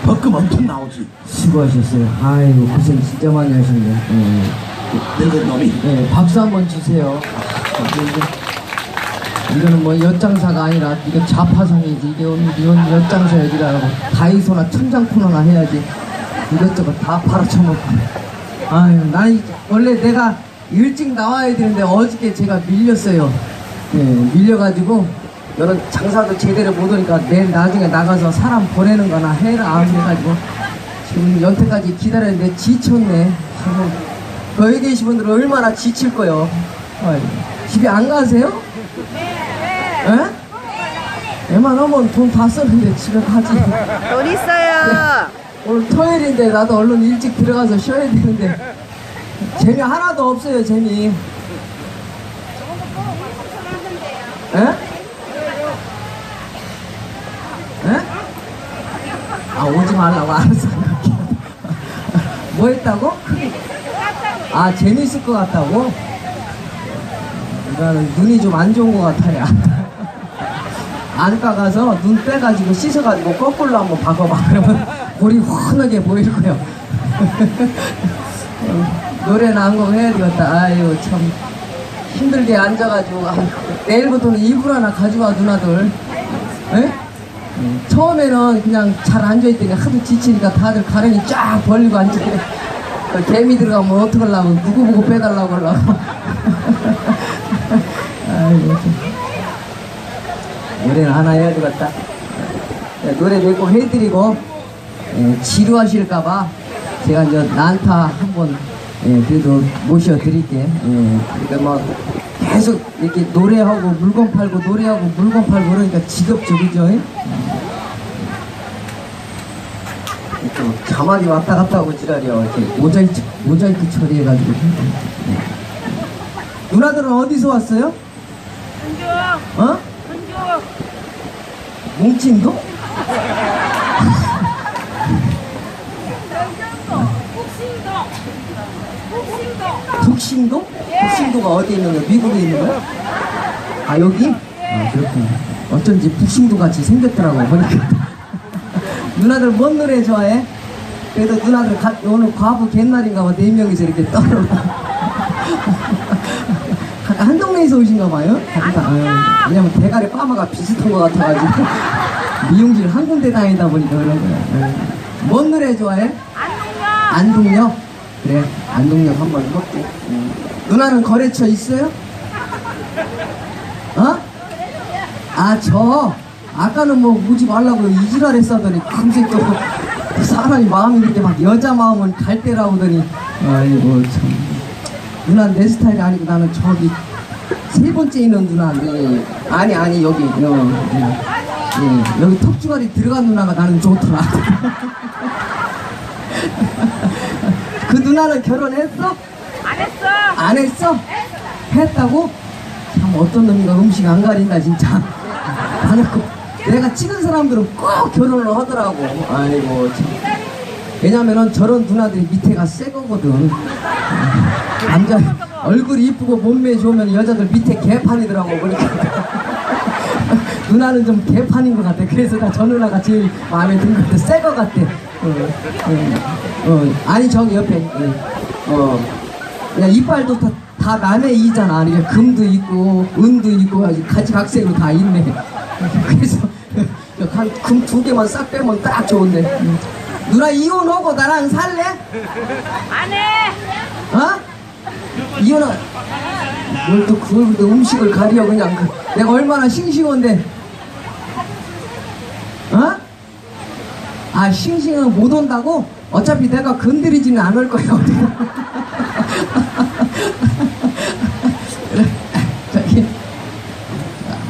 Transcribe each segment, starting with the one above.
적금 엄청 나오지. 수고하셨어요. 아이고 고생 진짜 많이 하셨네. 늙은 놈이. 네, 박수 한번 주세요. 이거는 뭐 엿장사가 아니라 이거 자파상이지. 이건 엿장사 얘기라고 다이소나 천장코너나 해야지. 이것저것 다 팔아쳐먹고. 아유, 난 원래 내가 일찍 나와야 되는데 어저께 제가 밀렸어요. 네, 밀려가지고 이런 장사도 제대로 못 오니까 내일 나중에 나가서 사람 보내는 거나 해라 해가지고 지금 연태까지 기다렸는데 지쳤네. 여기 계신 분들은 얼마나 지칠 거요. 집에 안 가세요? 네. 웬만하면 돈 다 썼는데 집에 가지. 돈 있어요. 오늘 토요일인데 나도 얼른 일찍 들어가서 쉬어야 되는데 재미 하나도 없어요. 재미. 에? 에? 아, 오지 말라고. 알았어. 뭐 했다고? 아, 재밌을 것 같다고? 나는 눈이 좀 안 좋은 것 같아요. 안과 가서 눈 빼가지고 씻어가지고 거꾸로 한번 박아봐. 그러면 볼이 환하게 보일 거예요. 노래나 한 곡 해야 되겠다. 아유, 참 힘들게 앉아가지고. 내일부터는 이불 하나 가져와 누나들. 에? 처음에는 그냥 잘 앉아있더니 하도 지치니까 다들 가랭이 쫙 벌리고 앉았대. 개미 들어가면 어떡하려고, 누구 보고 빼달라고 하려고. 아이고, 노래는 하나 해야 되겠다. 노래 몇 곡 해드리고 지루하실까봐 제가 이제 난타 한번 그래도 모셔드릴게. 그러니까 뭐 계속 이렇게 노래하고 물건 팔고 노래하고 물건 팔고 그러니까 지겹죠, 그죠? 또 가만히 왔다 갔다 하고 지랄이요. 이렇게 모자이크 처리해가지고. 누나들은 어디서 왔어요? 은주. 어? 은주. 뭉친도? 북신도? 북신도가 어디에 있는 거야? 미국에 있는 거야? 아, 여기? 아, 그렇구나. 어쩐지 북신도 같이 생겼더라고 보니까. 누나들 뭔 노래 좋아해? 그래도 누나들 오늘 과부 갯날인가 봐. 4명이서 이렇게 떨어져. 한 동네에서 오신가 봐요? 왜냐면 대가리 파마가 비슷한 것 같아가지고 미용실 한 군데 다니다 보니까 그런 거야. 뭔 노래 좋아해? 안동역. 그래, 안동역 한번 해볼게. 누나는 거래처 있어요? 어? 아, 아까는 뭐 오지 말라고 이지랄 했었더니 금세 또 사람이 마음이 이렇게 막 여자 마음은 갈대라고더니 아이고 참. 누나는 내 스타일이 아니고 나는 저기 세 번째 있는 누나인데 아니 여기 여기 턱주가리 들어간 누나가 나는 좋더라. 그 누나는 결혼했어? 안 했어. 안 했어? 했다고? 참 어떤 놈인가 음식 안 가린다 진짜. 나는 내가 찍은 사람들은 꼭 결혼을 하더라고. 아이고 참. 왜냐면은 저런 누나들이 밑에가 새 거거든. 남자 얼굴이 이쁘고 몸매 좋으면 여자들 밑에 개판이더라고. 그러니까 누나는 좀 개판인 것 같아. 그래서 나 저 누나가 제일 마음에 든 것 같아. 새 거 같아. 아니 저기 옆에 그냥 이빨도 다 남의 이잖아. 그러니까 금도 있고 은도 있고 같이 각색으로 다 있네. 그래서 금 2개만 싹 빼면 딱 좋은데. 누나 이혼하고 나랑 살래? 안 해. 어? 이혼하. 뭘 또 그걸 또 음식을 가려 그냥. 내가 얼마나 싱싱한데. 어? 아, 싱싱은 못 온다고? 어차피 내가 건드리지는 않을 거야. 저기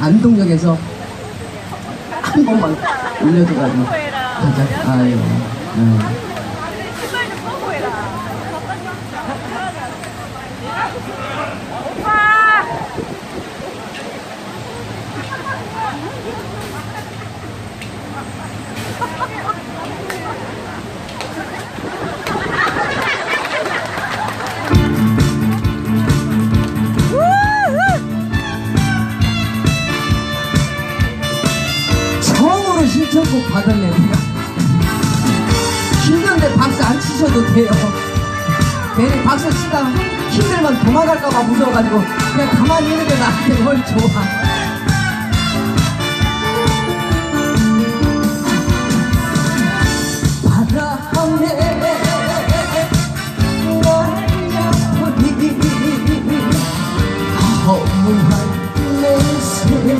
안동역에서 한 번만 올려줘가지고 가자. 아유. 오빠. 처음으로 신청곡 받았네. 내가. 쳐도 돼요. 괜히 박수 치다가 힘들면 도망갈까봐 무서워가지고 그냥 가만히 있는 게 나한테 뭘 좋아. 바람에 날려버린 허무한 냄새가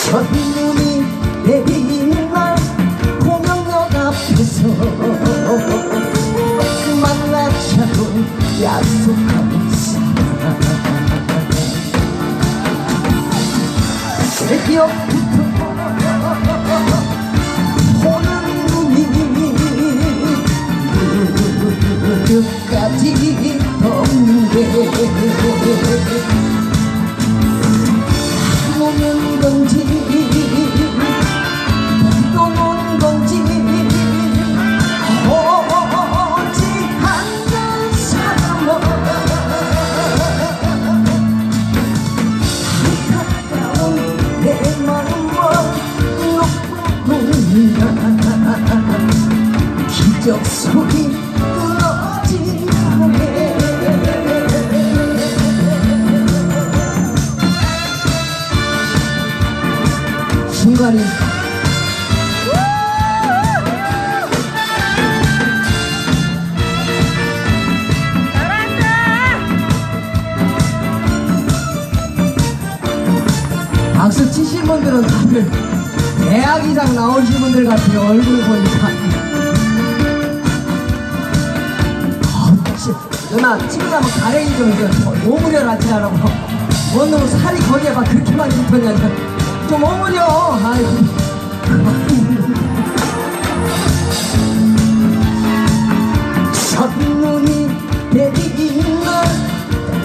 첫눈이 내리는 날 공영역 앞에서 만나자고 약속한 사람 새벽부터 오는 눈이 끝까지 없는데 오는 건지 또 오는 건지 오지 않는 사람은 가까운 내 마음을 놓고 기적 소리 끊어지 않네. 중간이 박수 치신 분들은 다들 대학 이상 나오신 분들 같아요. 얼굴 보니까. 누나 찍으려면 가랭이 좀 오므려라 하라고. 뭔 놈 살이 거기에 막 그렇게 많이 붙었냐. 좀 오므려. 아이고. 첫눈이 내리는 날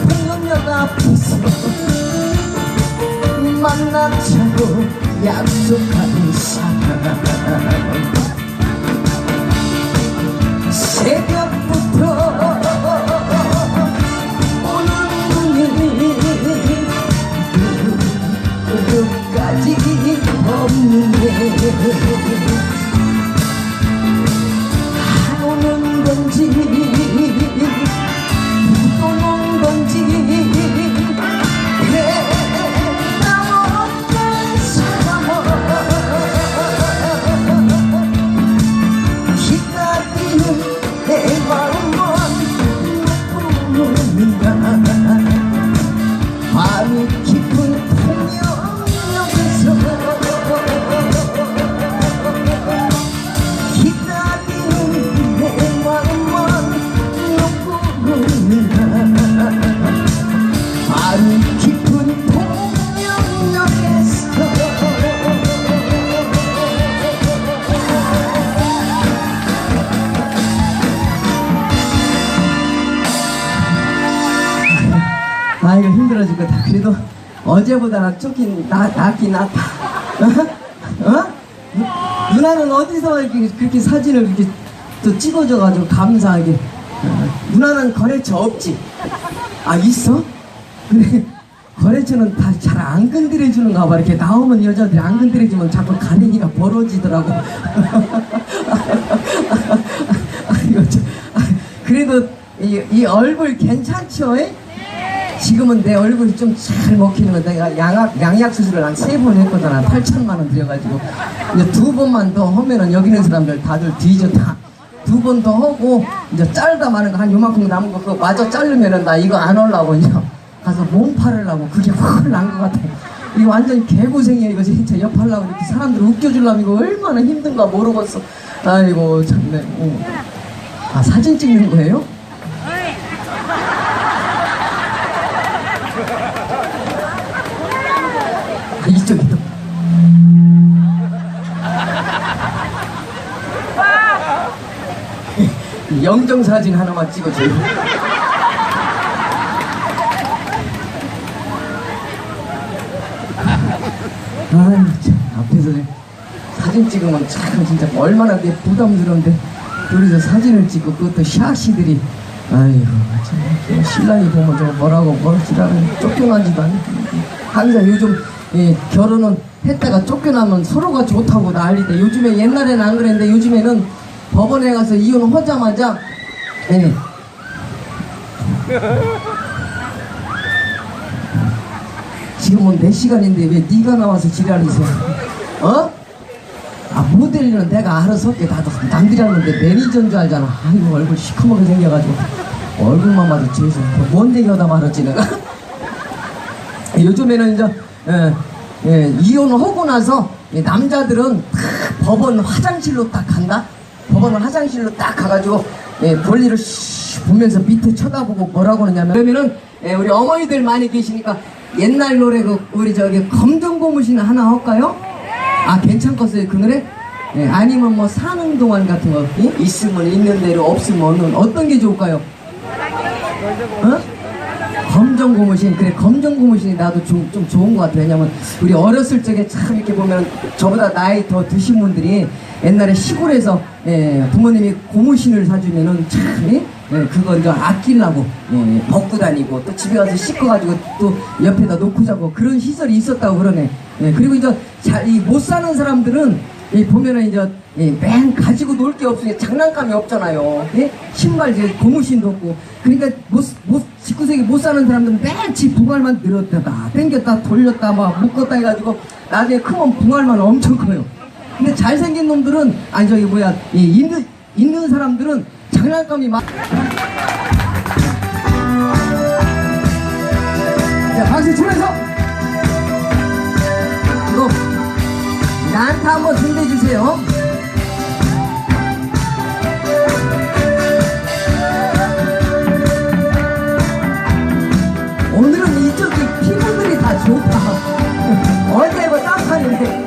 공연역 앞에서 만나자고 약속한 사람 새벽부터 오는 눈이 끝까지 없는데 안 오는 건지 또 오는 건지 마음이 깊은 통영역에서 기다리는 내 마음만 놓고 있는가. 마음이 깊은 통영역에서 아 이거 힘들어 죽겠다. 그래도 어제보다 좋긴 낫긴 낫다. 어? 누나는 어디서 이렇게 그렇게 사진을 이렇게 또 찍어줘가지고 감사하게. 누나는 거래처 없지? 아 있어? 그래 거래처는 다 잘 안 건드려주는가 봐. 이렇게 나오면 여자들이 안 건드려주면 자꾸 가랭이가 벌어지더라고. 아이고 그래도 이 얼굴 괜찮죠? 지금은 내 얼굴이 좀 잘 먹히는 거. 내가 양약 수술을 한 3번 했거든. 8천만 원 들여가지고 이제 2번만 더 하면은 여기 있는 사람들 다들 뒤졌다. 2번 더 하고 이제 짤다 마는 거 한 요만큼 남은 거 그거 마저 자르면은 나 이거 안 하려고 이제 가서 몸 팔으려고. 그게 확 난 것 같아. 이거 완전 개고생이야. 이거 진짜 옆하려고 이렇게 사람들 웃겨주려면 이거 얼마나 힘든가 모르겠어. 아이고 참네. 아 사진 찍는 거예요? 이쪽이도. 영정사진 하나만 찍어줘요. 아유 참 앞에서 사진 찍으면 참 진짜 얼마나 내 부담스러운데 둘이서 사진을 찍고 그것도 샤시들이 아이고 참 신랑이 보면 저 뭐라고 뭘 지랄은 쫓겨나지도 않고 항상 요즘 결혼은 했다가 쫓겨나면 서로가 좋다고 난리대. 요즘에 옛날에는 안 그랬는데 요즘에는 법원에 가서 이혼하자마자 예. 지금은 몇 시간인데 왜 네가 나와서 지랄이서 어? 아 모델리는 내가 알아서 할게. 나도 남들이 하는데 매니저인 줄 알잖아. 아이고 얼굴 시커멓게 생겨가지고 얼굴만 봐도 죄송. 뭔 얘기하다 말았지 내가. 요즘에는 이제 이혼을 하고 나서 남자들은 다 법원 화장실로 딱 간다. 법원 화장실로 딱 가가지고 볼일을 보면서 밑에 쳐다보고 뭐라고 하냐면 그러면은 우리 어머니들 많이 계시니까 옛날 노래 우리 저기 검정고무신 하나 할까요? 아 괜찮겠어요 그 노래? 아니면 뭐 사는 동안 같은 거 있으면 있는 대로 없으면 없는 어떤 게 좋을까요? 어? 검정고무신. 그래 검정고무신이 나도 좀 좋은 것 같아. 왜냐면 우리 어렸을 적에 참 이렇게 보면 저보다 나이 더 드신 분들이 옛날에 시골에서 부모님이 고무신을 사주면은 참 그거 이제 아끼려고 벗고 다니고 또 집에 가서 씻어가지고 또 옆에다 놓고 자고 그런 시설이 있었다고 그러네. 그리고 이제 못 사는 사람들은 보면은 이제 맨 가지고 놀 게 없으니까 장난감이 없잖아요. 신발 고무신도 없고. 그러니까 집구석에 못 사는 사람들은 맨 집 붕알만 늘었다가 당겼다 돌렸다 막 묶었다 해가지고 나중에 크면 붕알만 엄청 커요. 근데 잘생긴 놈들은 아니 저기 뭐야 있는 사람들은 장난감이 막. 자 박수 치면서 이거 나한테 한번 준비해주세요. 오늘은 이쪽이 피부들이 다 좋다. 어제 이거 땀판이네.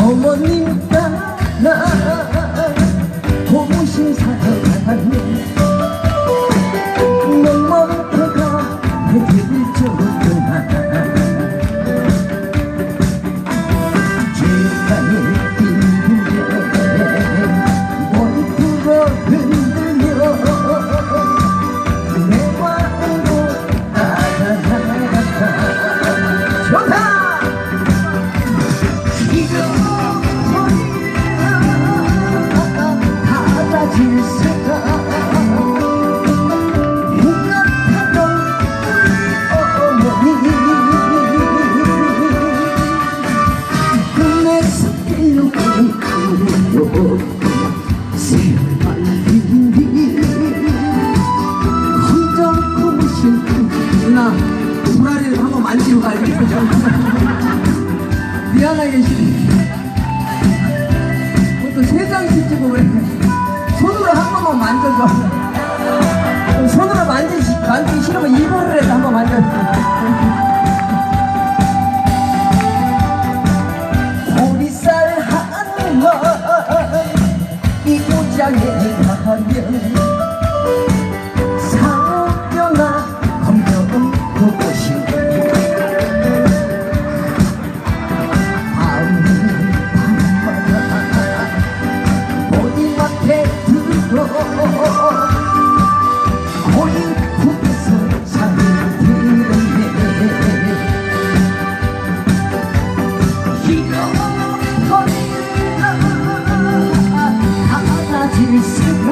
어머님 따라 고무신 사러 가네. 내 머리가 해질 적구나. 누나 불알이를 한번 만지고 가야겠어. 미안하게 또 세 장씩 찍고 그래. 손으로 한 번만 만져줘. 손으로 만지기 싫으면 이불을 해서 한번 만져줘. 보리쌀 한번 이 고장에 가면 상뼈나 검정 고무신 밤마다 머리맡에 들고 고인국에서 잠이 들었네. 잃어버리나 하나 질수가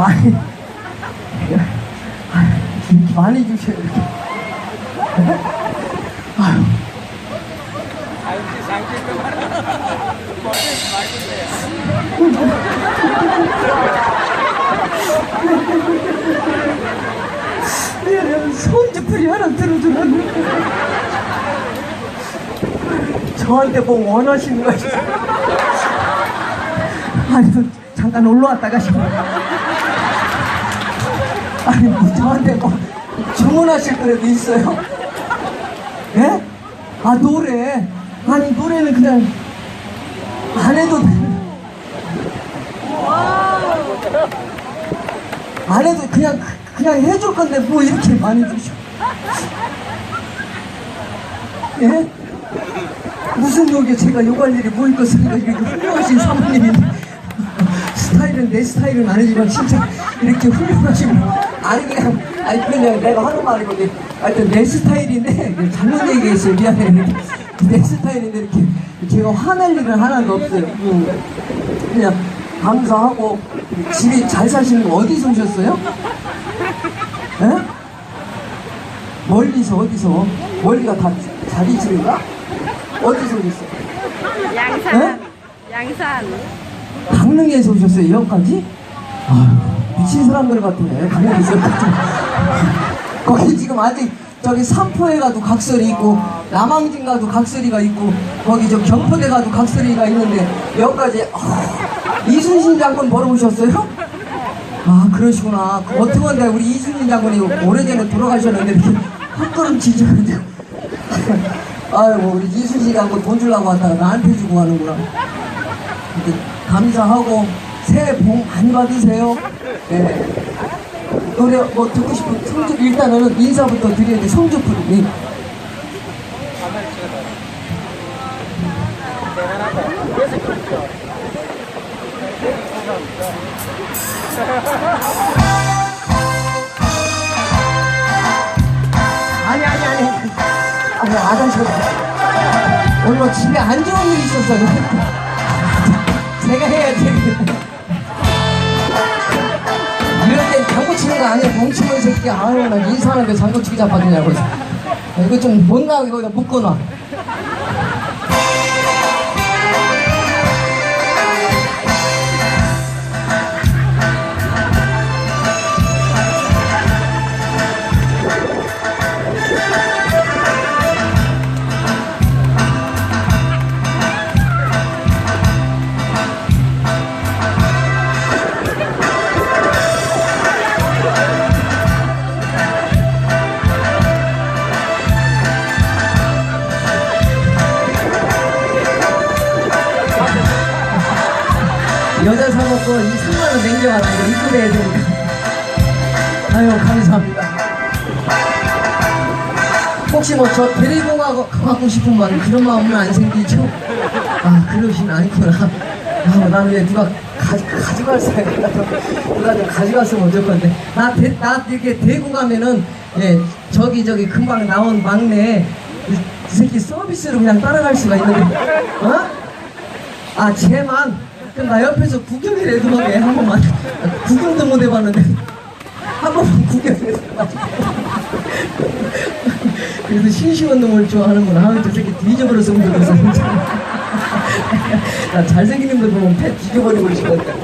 아니, 이렇게 많이 주셔요. 이렇게. 아유. 손주풀이 하나 들어주라고. 저한테 뭐 원하시는 거 있어요? 아니, 잠깐 올라왔다 가시고. 아니, 뭐 저한테 뭐 주문하실 거라도 있어요? 예? 아, 노래. 아니, 노래는 그냥 안 해도 돼. 안 해도 그냥 해줄 건데 뭐 이렇게 많이 주셔. 예? 무슨 욕이야. 제가 욕할 일이 뭐 있겠습니까? 이렇게 훌륭하신 사모님인데. 스타일은 내 스타일은 아니지만 진짜 이렇게 훌륭하시고. 아니 그냥 내가 하는 말이거든. 하여튼 내 스타일인데 잘못 얘기했어요. 미안해. 내 스타일인데 이렇게 제가 화낼 일은 하나도 없어요. 그냥 감사하고. 집이 잘 사시는 거 어디서 오셨어요? 에? 멀리서 어디서? 멀리가 다 자기 집인가? 어디서 오셨어요? 양산. 양산. 강릉에서 오셨어요? 여기까지? 아유, 미친 사람들 같네. 강릉에서 여기까지. 거기 지금 아직 저기 삼포에 가도 각설이 있고 남항진 가도 각설이가 있고 거기 저 경포대 가도 각설이가 있는데 여기까지. 이순신 장군 보러 오셨어요? 아, 그러시구나. 어떻게 우리 이순신 장군이 오래전에 돌아가셨는데 이렇게 헛걸음 치셔가지고. 아이고, 우리 이순신 장군 돈 주려고 왔다가 나한테 주고 가는구나. 감사하고 새해 복 많이 받으세요. 네. 노래 뭐 듣고 싶은 성주, 일단은 인사부터 드려야 돼. 성주풀이. 아니. 아저씨가 오늘 뭐 집에 안 좋은 일이 있었어요. 제가 해야지. 이럴 땐 장구 치는 거 아니야. 멍청한 새끼. 아유, 나 인사하는데 장구 치기 잡아주냐고. 이거 좀 못 나가게 거기다 묶어놔. 여자 사먹고 이 3만원 냉정하다. 이거 입금해야 되니까. 아유, 감사합니다. 혹시 뭐 저 데리고 가고 싶은 분 그런 마음은 안 생기죠? 아, 그러진 않구나. 아, 나는 왜 누가 가져갔어요. 누가 좀 가져갔으면 어쩔 건데. 나 이렇게 대구 가면은, 예, 저기 금방 나온 막내 이 새끼 서비스로 그냥 따라갈 수가 있는데. 어? 아, 쟤만. 그럼 나 옆에서 구경이라도 하게 한 번만. 구경도 못 해봤는데 한 번만 구경해서. 그래도 신시원 놈을 좋아하는구나. 아유, 저 새끼 뒤져버렸으면 좋겠어. 나 잘생긴 놈들 보면 패 뒤져버리고 싶었다.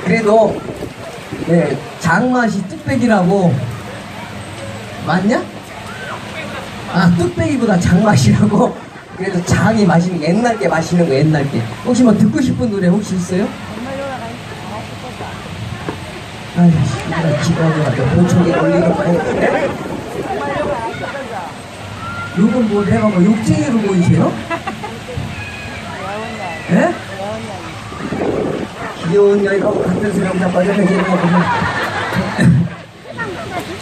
그래도 네, 장맛이 뚝배기라고. 맞냐? 아, 뚝배기보다 장맛이라고. 그래도 장이 마시는 게 옛날 게 마시는 거. 옛날 게. 혹시 뭐 듣고 싶은 노래 혹시 있어요? 아이씨, 나 기다려가지고 보청기 올리는 거 아니야? 요건 뭐 내가 뭐 욕쟁이로 보이세요? 예? 귀여운 여인하고 같은 사람 잡아서 해주는 거 보면